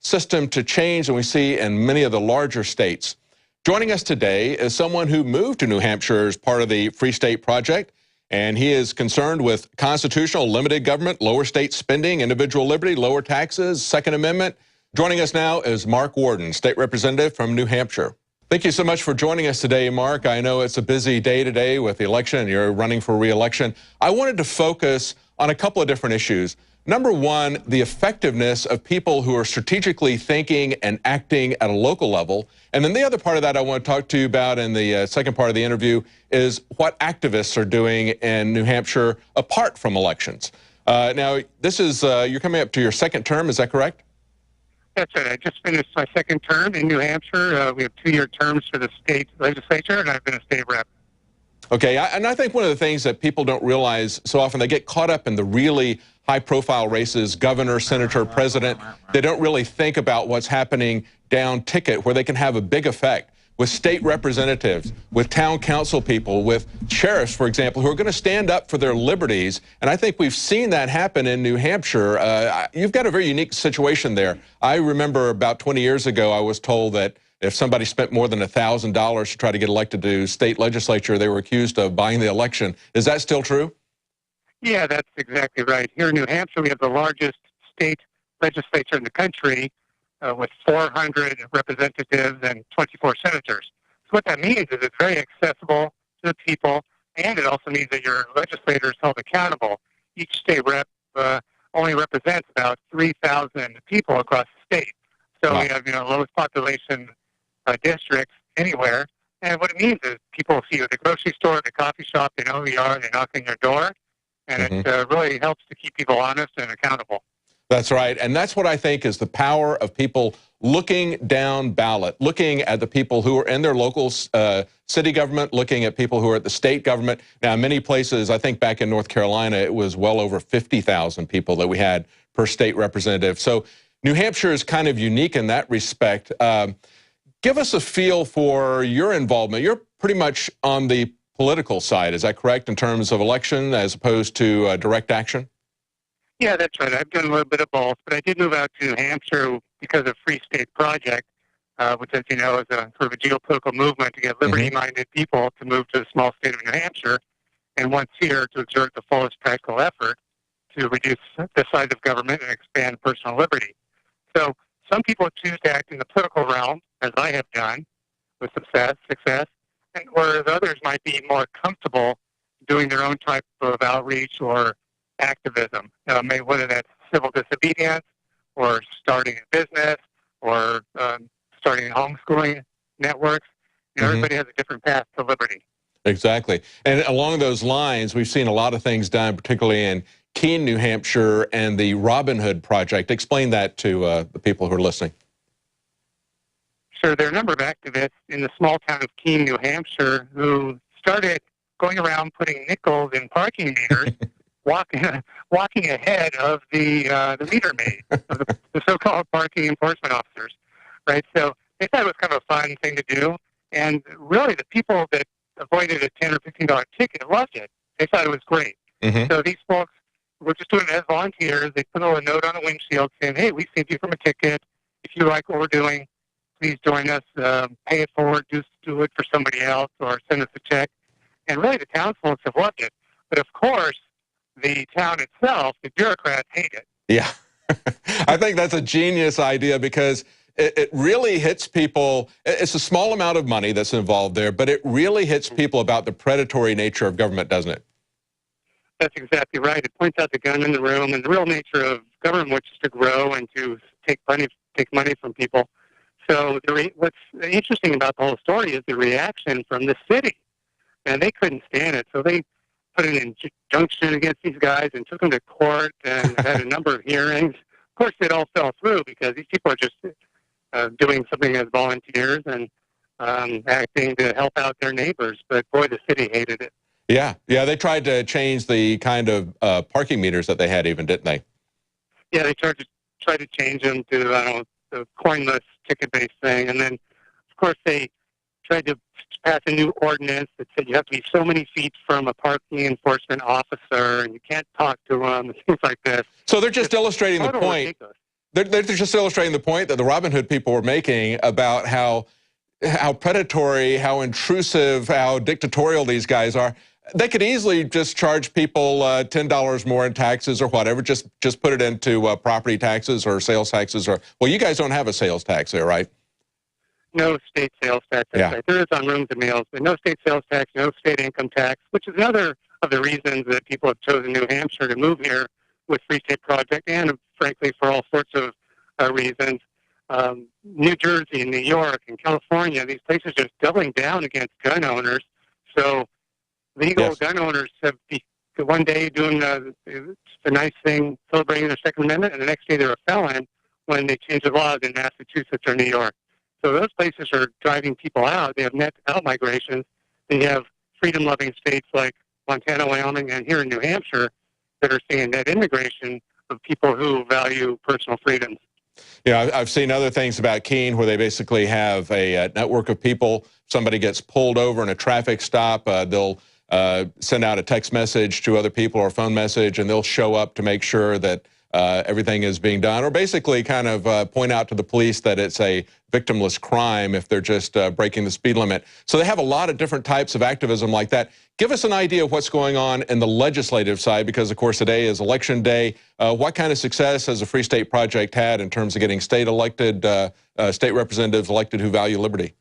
system to change than we see in many of the larger states. Joining us today is someone who moved to New Hampshire as part of the Free State Project, and he is concerned with constitutional limited government, lower state spending, individual liberty, lower taxes, Second Amendment. Joining us now is Mark Warden, state representative from New Hampshire. Thank you so much for joining us today, Mark. I know it's a busy day today with the election and you're running for re-election. I wanted to focus on a couple of different issues. Number one, the effectiveness of people who are strategically thinking and acting at a local level. And then the other part of that I want to talk to you about in the second part of the interview is what activists are doing in New Hampshire apart from elections. Now, this is, you're coming up to your second term, is that correct? That's right. I just finished my second term in New Hampshire. We have 2-year terms for the state legislature, and I've been a state rep. Okay, and I think one of the things that people don't realize so often, they get caught up in the really high-profile races, governor, senator, president. They don't really think about what's happening down ticket where they can have a big effect with state representatives, with town council people, with sheriffs, for example, who are going to stand up for their liberties. And I think we've seen that happen in New Hampshire. You've got a very unique situation there. I remember about 20 years ago, I was told that if somebody spent more than $1,000 to try to get elected to state legislature, they were accused of buying the election. Is that still true? Yeah, that's exactly right. Here in New Hampshire, we have the largest state legislature in the country with 400 representatives and 24 senators. So what that means is it's very accessible to the people, and it also means that your legislator is held accountable. Each state rep only represents about 3,000 people across the state. So Wow. we have, lowest population districts anywhere. And what it means is people see you at the grocery store, at the coffee shop, they know who you are, they knock on your door. And it really helps to keep people honest and accountable. That's right. And that's what I think is the power of people looking down ballot, looking at the people who are in their local city government, looking at people who are at the state government. Now, in many places, I think back in North Carolina, it was well over 50,000 people that we had per state representative. So New Hampshire is kind of unique in that respect. Give us a feel for your involvement. You're pretty much on the political side, is that correct, in terms of election as opposed to direct action? Yeah, that's right. I've done a little bit of both, but I did move out to New Hampshire because of Free State Project, which, as you know, is a sort of a geopolitical movement to get liberty-minded people to move to the small state of New Hampshire, and once here to exert the fullest practical effort to reduce the size of government and expand personal liberty. So some people choose to act in the political realm, as I have done, with success, and whereas others might be more comfortable doing their own type of outreach or activism, whether that's civil disobedience or starting a business or starting homeschooling networks. Everybody has a different path to liberty. Exactly. And along those lines, we've seen a lot of things done, particularly in Keene, New Hampshire, and the Robin Hood Project. Explain that to the people who are listening. Sure. There are a number of activists in the small town of Keene, New Hampshire, who started going around putting nickels in parking meters, walking ahead of the meter maid, of the so-called parking enforcement officers, right? So they thought it was kind of a fun thing to do, and really the people that avoided a $10 or $15 ticket loved it. They thought it was great. So these folks were just doing it as volunteers. They put a little note on the windshield saying, "Hey, we saved you from a ticket. If you like what we're doing, please join us, pay it forward, just do it for somebody else, or send us a check." And really, the town folks have loved it. But of course, the town itself, the bureaucrats, hate it. Yeah. I think that's a genius idea because it really hits people. It's a small amount of money that's involved there, but it really hits people about the predatory nature of government, doesn't it? That's exactly right. It points out the gun in the room and the real nature of government, which is to grow and to take money from people. So what's interesting about the whole story is the reaction from the city. And they couldn't stand it, so they put an injunction against these guys and took them to court and had a number of hearings. Of course, it all fell through because these people are just doing something as volunteers and acting to help out their neighbors. But boy, the city hated it. Yeah, they tried to change the kind of parking meters that they had even, didn't they? Yeah, they tried to change them to, the coinless ticket-based thing. And then, of course, they tried to pass a new ordinance that said you have to be so many feet from a parking enforcement officer and you can't talk to them and things like this. So they're just illustrating the point. Ridiculous. they're just illustrating the point that the Robin Hood people were making about how predatory, how intrusive, how dictatorial these guys are. They could easily just charge people $10 more in taxes or whatever. Just put it into property taxes or sales taxes. Or well, you guys don't have a sales tax there, right? No state sales tax. Yeah. Right. There is on rooms and meals, but no state sales tax, no state income tax, which is another of the reasons that people have chosen New Hampshire to move here with Free State Project, and frankly for all sorts of reasons. New Jersey, New York, and California, these places are just doubling down against gun owners. So legal gun owners have one day doing the nice thing, celebrating their Second Amendment, and the next day they're a felon when they change the laws in Massachusetts or New York. So those places are driving people out. They have net out migrations. Then you have freedom-loving states like Montana, Wyoming, and here in New Hampshire that are seeing net immigration of people who value personal freedoms. Yeah, I've seen other things about Keene where they basically have a network of people. Somebody gets pulled over in a traffic stop. They'll send out a text message to other people or a phone message, and they'll show up to make sure that everything is being done, or basically kind of point out to the police that it's a victimless crime if they're just breaking the speed limit. So they have a lot of different types of activism like that. Give us an idea of what's going on in the legislative side, because of course today is election day. What kind of success has the Free State Project had in terms of getting state representatives elected who value liberty?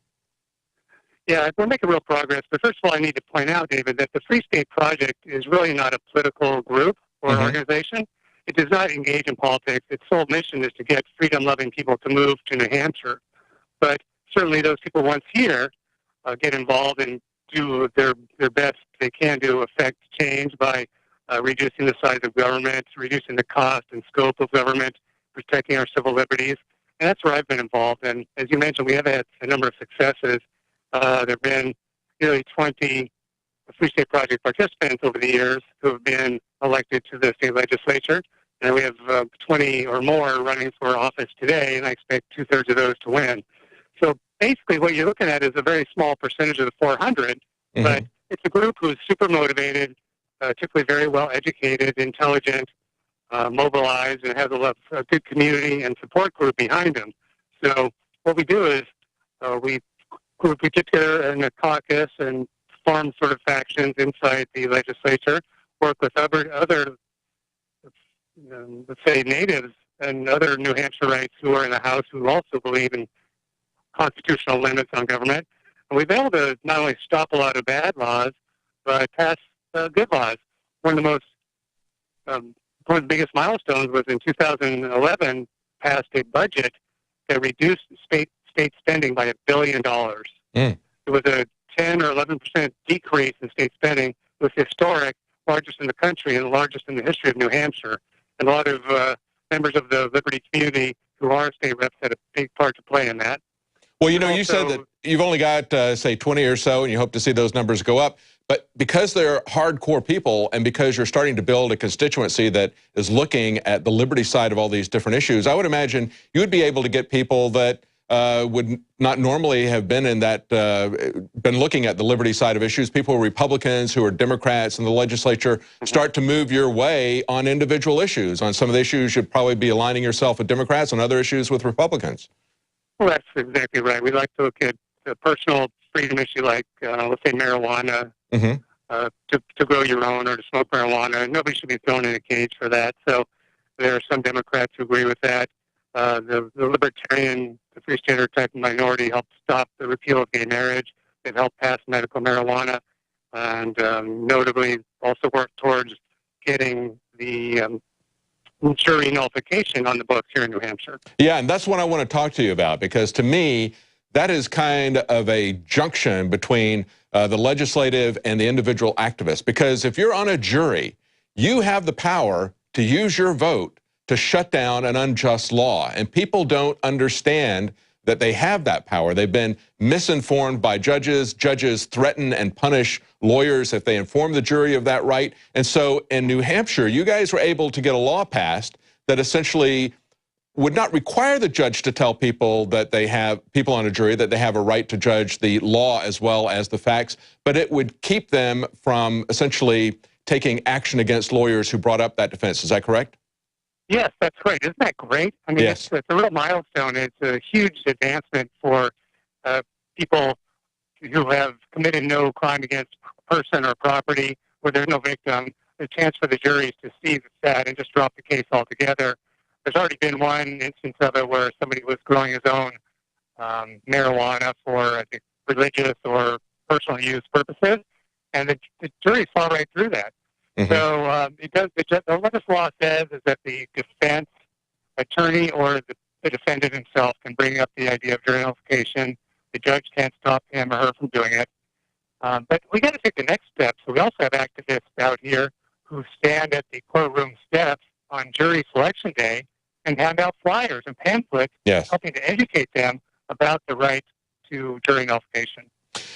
Yeah, we're making real progress. But first of all, I need to point out, David, that the Free State Project is really not a political group or organization. It does not engage in politics. Its sole mission is to get freedom-loving people to move to New Hampshire. But certainly those people once here get involved and do their best they can to affect change by reducing the size of government, reducing the cost and scope of government, protecting our civil liberties. And that's where I've been involved. And as you mentioned, we have had a number of successes. There have been nearly 20 Free State Project participants over the years who have been elected to the state legislature. And we have 20 or more running for office today, and I expect 2/3 of those to win. So basically what you're looking at is a very small percentage of the 400, but it's a group who's super motivated, typically very well educated, intelligent, mobilized, and has a good community and support group behind them. So what we do is we get together in a caucus and form sort of factions inside the legislature, work with other let's say natives and other New Hampshireites who are in the House who also believe in constitutional limits on government. And we've been able to not only stop a lot of bad laws, but pass good laws. One of the biggest milestones was in 2011 passed a budget that reduced state spending by $1 billion. It was a 10 or 11% decrease in state spending. It was historic, largest in the country and the largest in the history of New Hampshire. And a lot of members of the Liberty community who are state reps had a big part to play in that. Well, you know, you said that you've only got, say, 20 or so, and you hope to see those numbers go up. But because they're hardcore people and because you're starting to build a constituency that is looking at the liberty side of all these different issues, I would imagine you would be able to get people that would not normally have been in that, been looking at the liberty side of issues, people who are Republicans, who are Democrats in the legislature, start to move your way on individual issues. On some of the issues, you'd probably be aligning yourself with Democrats, on other issues with Republicans. Well, that's exactly right. We like to look at a personal freedom issue like, let's say, marijuana, to grow your own or to smoke marijuana. Nobody should be thrown in a cage for that. So there are some Democrats who agree with that. The libertarian, the free stater type minority helped stop the repeal of gay marriage. They've helped pass medical marijuana and notably also worked towards getting the jury nullification on the books here in New Hampshire. Yeah, and that's what I want to talk to you about, because to me, that is kind of a junction between the legislative and the individual activists. Because if you're on a jury, you have the power to use your vote to shut down an unjust law. And people don't understand that they have that power. They've been misinformed by judges. Judges threaten and punish lawyers if they inform the jury of that right. And so in New Hampshire, you guys were able to get a law passed that essentially would not require the judge to tell people that they have, people on a jury, that they have a right to judge the law as well as the facts, but it would keep them from essentially taking action against lawyers who brought up that defense. Is that correct? Yes, that's right. Isn't that great? I mean, Yes. it's a real milestone. It's a huge advancement for uh, people who have committed no crime against person or property, where there's no victim. The chance for the juries to see that and just drop the case altogether. There's already been one instance of it where somebody was growing his own marijuana for, I think, religious or personal use purposes, and the jury saw right through that. Mm-hmm. So it does. What this law says is that the defense attorney or the defendant himself can bring up the idea of jury nullification. The judge can't stop him or her from doing it. But we got to take the next step. So we also have activists out here who stand at the courtroom steps on jury selection day and hand out flyers and pamphlets, Yes. helping to educate them about the right to jury nullification.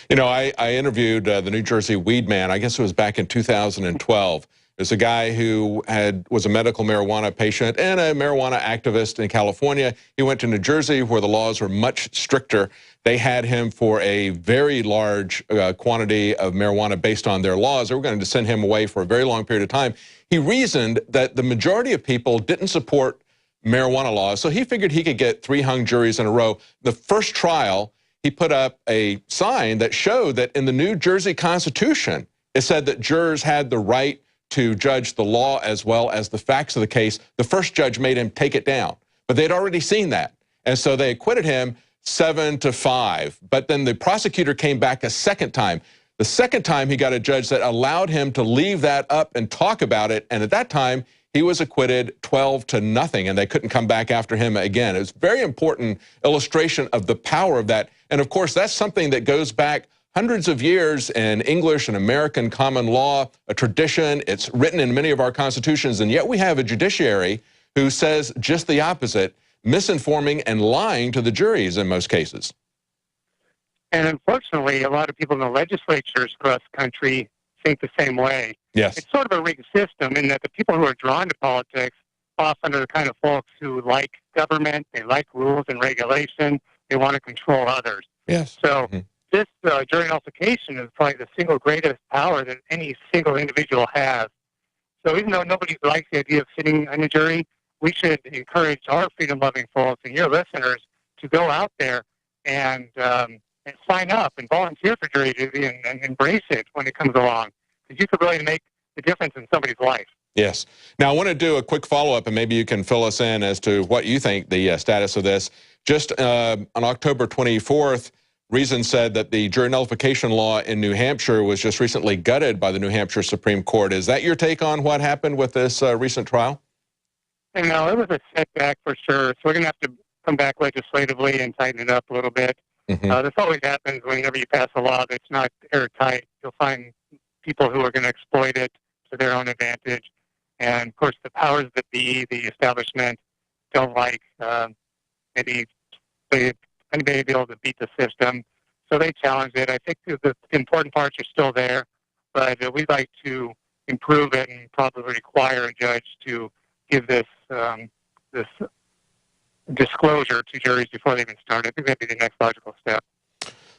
You know, I interviewed the New Jersey weed man. I guess it was back in 2012. There's a guy who was a medical marijuana patient and a marijuana activist in California. He went to New Jersey, where the laws were much stricter. They had him for a very large quantity of marijuana based on their laws. They were going to send him away for a very long period of time. He reasoned that the majority of people didn't support marijuana laws, so he figured he could get 3 hung juries in a row. The first trial, he put up a sign that showed that in the New Jersey Constitution, it said that jurors had the right to judge the law as well as the facts of the case. The first judge made him take it down, but they'd already seen that. And so they acquitted him 7-5. But then the prosecutor came back a second time. The second time he got a judge that allowed him to leave that up and talk about it. And at that time, he was acquitted 12-0, and they couldn't come back after him again. It was a very important illustration of the power of that. And of course, that's something that goes back hundreds of years in English and American common law, a tradition. It's written in many of our constitutions, and yet we have a judiciary who says just the opposite, misinforming and lying to the juries in most cases. And unfortunately, a lot of people in the legislatures across the country think the same way. Yes. It's sort of a rigged system in that the people who are drawn to politics often are the kind of folks who like government, they like rules and regulation, they want to control others. Yes. So this jury nullification is probably the single greatest power that any single individual has. So even though nobody likes the idea of sitting on a jury, we should encourage our freedom-loving folks and your listeners to go out there and sign up and volunteer for jury duty and embrace it when it comes along. Because you could really make the difference in somebody's life. Yes. Now, I want to do a quick follow-up, and maybe you can fill us in as to what you think the status of this. Just on October 24th, Reason said that the jury nullification law in New Hampshire was just recently gutted by the New Hampshire Supreme Court. Is that your take on what happened with this recent trial? You know, it was a setback for sure. So we're going to have to come back legislatively and tighten it up a little bit. This always happens whenever you pass a law that's not airtight. You'll find people who are going to exploit it to their own advantage. And, of course, the powers that be, the establishment, don't like maybe anybody be able to beat the system. So they challenge it. I think the important parts are still there, but we'd like to improve it and probably require a judge to give this this disclosure to juries before they even start. I think that'd be the next logical step.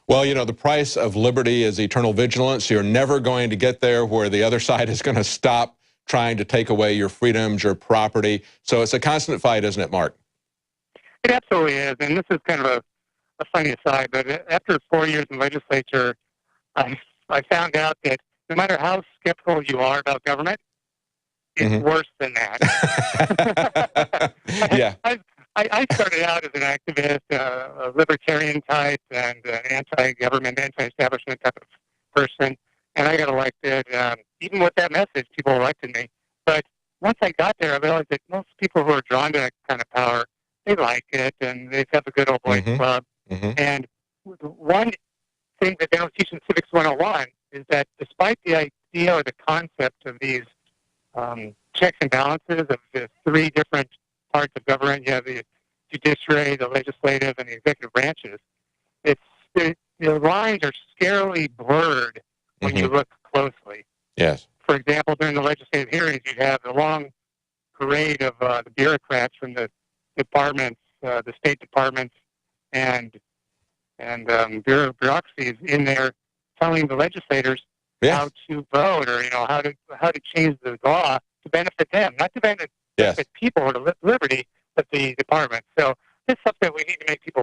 Well, you know, the price of liberty is eternal vigilance. You're never going to get there where the other side is going to stop trying to take away your freedoms, your property. So it's a constant fight, isn't it, Mark? It absolutely is. And this is kind of a funny aside, but after 4 years in the legislature, I found out that no matter how skeptical you are about government, it's worse than that. Yeah. I started out as an activist, a libertarian type, and an anti-government, anti-establishment type of person, and I got elected. Even with that message, people elected me. But once I got there, I realized that most people who are drawn to that kind of power, they like it, and they have a good old boys club. And one thing that they don't teach in Civics 101 is that despite the idea or the concept of these checks and balances of the 3 different parts of government, you have the judiciary, the legislative, and the executive branches, the lines are scarily blurred when you look closely. Yes. For example, during the legislative hearings, you'd have a long parade of the bureaucrats from the departments, the state departments, and bureaucracies in there telling the legislators how to vote, or how to change the law to benefit them, not to Yes. benefit people or liberty, but the department. So this is something we need to make people